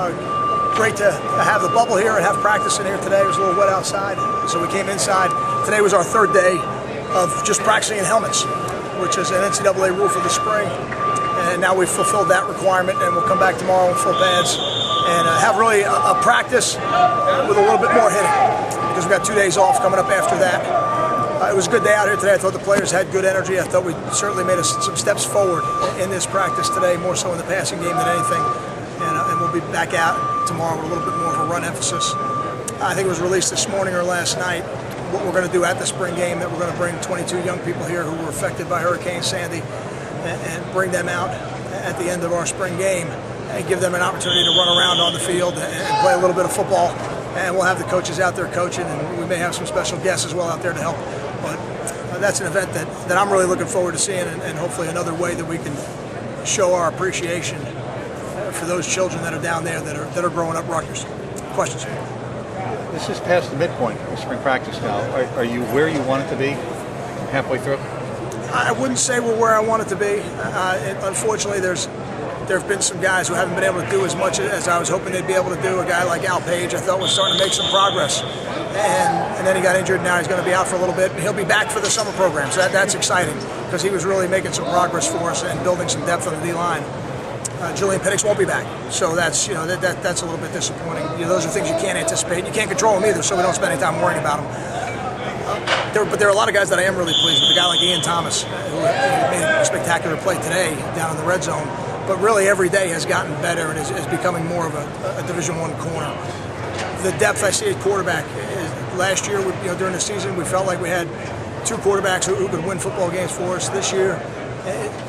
Great to have the bubble here and have practice in here today. It was a little wet outside, so we came inside. Today was our third day of just practicing in helmets, which is an NCAA rule for the spring. And now we've fulfilled that requirement, and we'll come back tomorrow in full pads and have really a practice with a little bit more hitting, because we've got 2 days off coming up after that. It was a good day out here today. I thought the players had good energy. I thought we certainly made some steps forward in this practice today, more so in the passing game than anything. And we'll be back out tomorrow with a little bit more of a run emphasis. I think it was released this morning or last night what we're going to do at the spring game, that we're going to bring 22 young people here who were affected by Hurricane Sandy and bring them out at the end of our spring game and give them an opportunity to run around on the field and play a little bit of football. And we'll have the coaches out there coaching, and we may have some special guests as well out there to help. But that's an event that I'm really looking forward to seeing, and hopefully another way that we can show our appreciation for those children that are down there that are growing up Rutgers. Questions? This is past the midpoint of spring practice now. Are you where you want it to be halfway through? I wouldn't say we're where I want it to be. Unfortunately, there have been some guys who haven't been able to do as much as I was hoping they'd be able to do. A guy like Al Page, I thought, was starting to make some progress. And then he got injured. Now he's going to be out for a little bit. He'll be back for the summer program, so that's exciting, because he was really making some progress for us and building some depth on the D-line. Julian Penix won't be back, so that's that's a little bit disappointing. Those are things you can't anticipate. You can't control them either, so we don't spend any time worrying about them. But there are a lot of guys that I am really pleased with. A guy like Ian Thomas, who made a spectacular play today down in the red zone, but really every day has gotten better and is becoming more of a Division I corner. The depth I see at quarterback is, last year, during the season, we felt like we had two quarterbacks who could win football games for us. This year,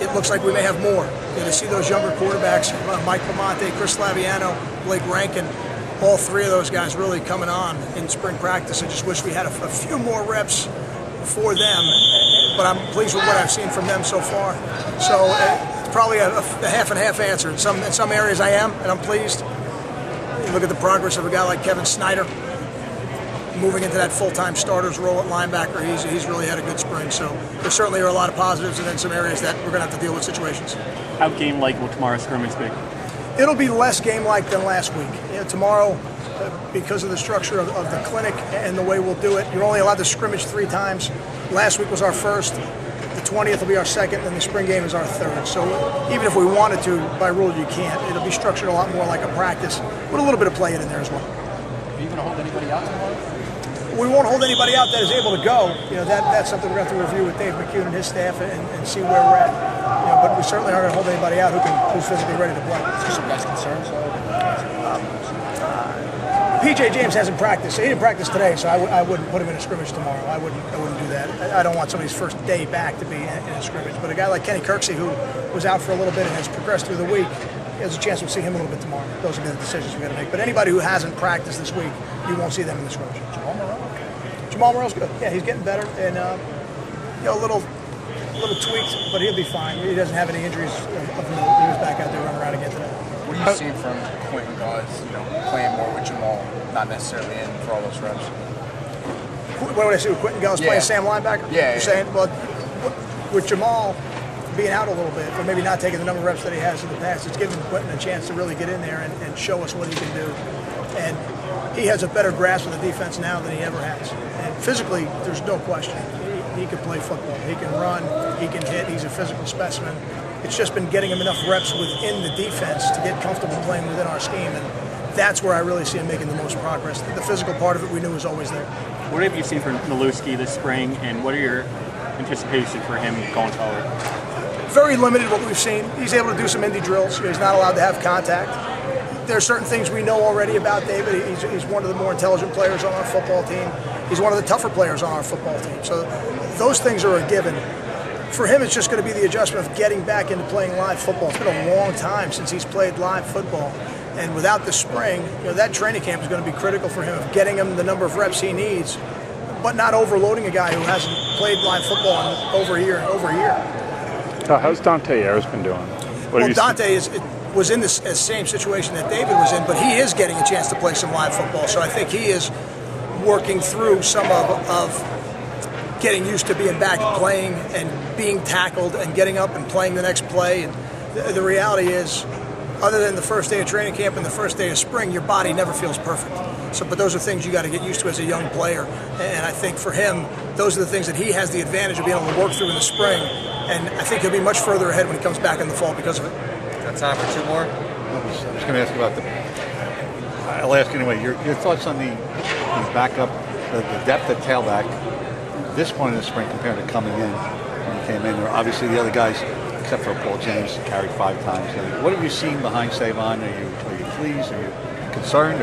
it looks like we may have more. To see those younger quarterbacks, Mike Lamonte, Chris Laviano, Blake Rankin, all three of those guys really coming on in spring practice. I just wish we had a few more reps for them, but I'm pleased with what I've seen from them so far. So it's probably a half and half answer. In some areas I am, and I'm pleased. You look at the progress of a guy like Kevin Snyder, moving into that full-time starter's role at linebacker. He's really had a good spring. So there certainly are a lot of positives, and then some areas that we're going to have to deal with situations. How game-like will tomorrow's scrimmage be? It'll be less game-like than last week. Tomorrow, because of the structure of the clinic and the way we'll do it, you're only allowed to scrimmage 3 times. Last week was our first. The 20th will be our second, and the spring game is our third. So even if we wanted to, by rule, you can't. It'll be structured a lot more like a practice, with a little bit of play in there as well. Are you going to hold anybody out tomorrow? We won't hold anybody out that is able to go. That's something we're going to have to review with Dave McCune and his staff and see where we're at. But we certainly aren't going to hold anybody out who's physically ready to play. Is there some guys concerned? PJ James hasn't practiced. He didn't practice today, so I wouldn't put him in a scrimmage tomorrow. I wouldn't do that. I don't want somebody's first day back to be in a scrimmage. But a guy like Kenny Kirksey, who was out for a little bit and has progressed through the week, there's a chance we'll see him a little bit tomorrow. Those will be the decisions we're going to make. But anybody who hasn't practiced this week, you won't see them in the scrimmage. Jamal Morrell's good. Yeah, he's getting better, and a little tweaked, but he'll be fine. He doesn't have any injuries of note. He was back out there running around again today. What are you seeing from Quentin Gause, playing more with Jamal, not necessarily in for all those reps? What would I see with Quentin Gause playing Sam linebacker? Yeah. You're saying, well, with Jamal being out a little bit, or maybe not taking the number of reps that he has in the past, it's giving Quentin a chance to really get in there and show us what he can do. And he has a better grasp of the defense now than he ever has. And physically, there's no question. He can play football. He can run. He can hit. He's a physical specimen. It's just been getting him enough reps within the defense to get comfortable playing within our scheme. And that's where I really see him making the most progress. The physical part of it we knew was always there. What have you seen from Milewski this spring, and what are your anticipations for him going forward? Very limited what we've seen. He's able to do some indie drills. He's not allowed to have contact. There are certain things we know already about David. He's one of the more intelligent players on our football team. He's one of the tougher players on our football team. So those things are a given. For him, it's just going to be the adjustment of getting back into playing live football. It's been a long time since he's played live football. And without the spring, that training camp is going to be critical for him, of getting him the number of reps he needs, but not overloading a guy who hasn't played live football in over a year. How's Dante Ayers been doing? Well, Dante was in the same situation that David was in, but he is getting a chance to play some live football. So I think he is working through some of getting used to being back playing and being tackled and getting up and playing the next play. And the reality is, other than the first day of training camp and the first day of spring, your body never feels perfect. So, but those are things you got to get used to as a young player. And I think for him, those are the things that he has the advantage of being able to work through in the spring. And I think he'll be much further ahead when he comes back in the fall because of it. Got time for two more? I was going to ask about I'll ask anyway, your thoughts on the backup, the depth at tailback, this point in the spring compared to coming in when you came in. Obviously the other guys, except for Paul James, carried 5 times. What have you seen behind Savon? Are you pleased? Are you concerned?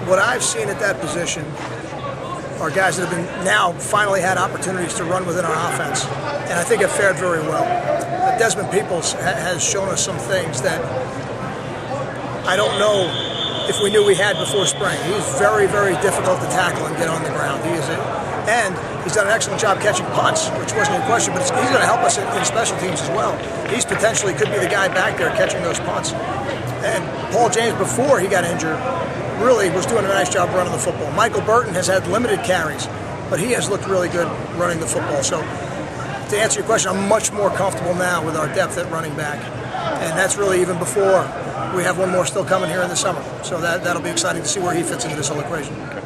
What I've seen at that position are guys that have been now finally had opportunities to run within our offense, and I think have fared very well. Desmond Peoples has shown us some things that I don't know if we knew we had before spring. He's very, very difficult to tackle and get on the ground. And he's done an excellent job catching punts, which wasn't a question, but he's going to help us in special teams as well. He's potentially could be the guy back there catching those punts. And Paul James, before he got injured, really was doing a nice job running the football. Michael Burton has had limited carries, but he has looked really good running the football. So to answer your question, I'm much more comfortable now with our depth at running back. And that's really even before we have one more still coming here in the summer. So that'll be exciting to see where he fits into this whole equation. Okay.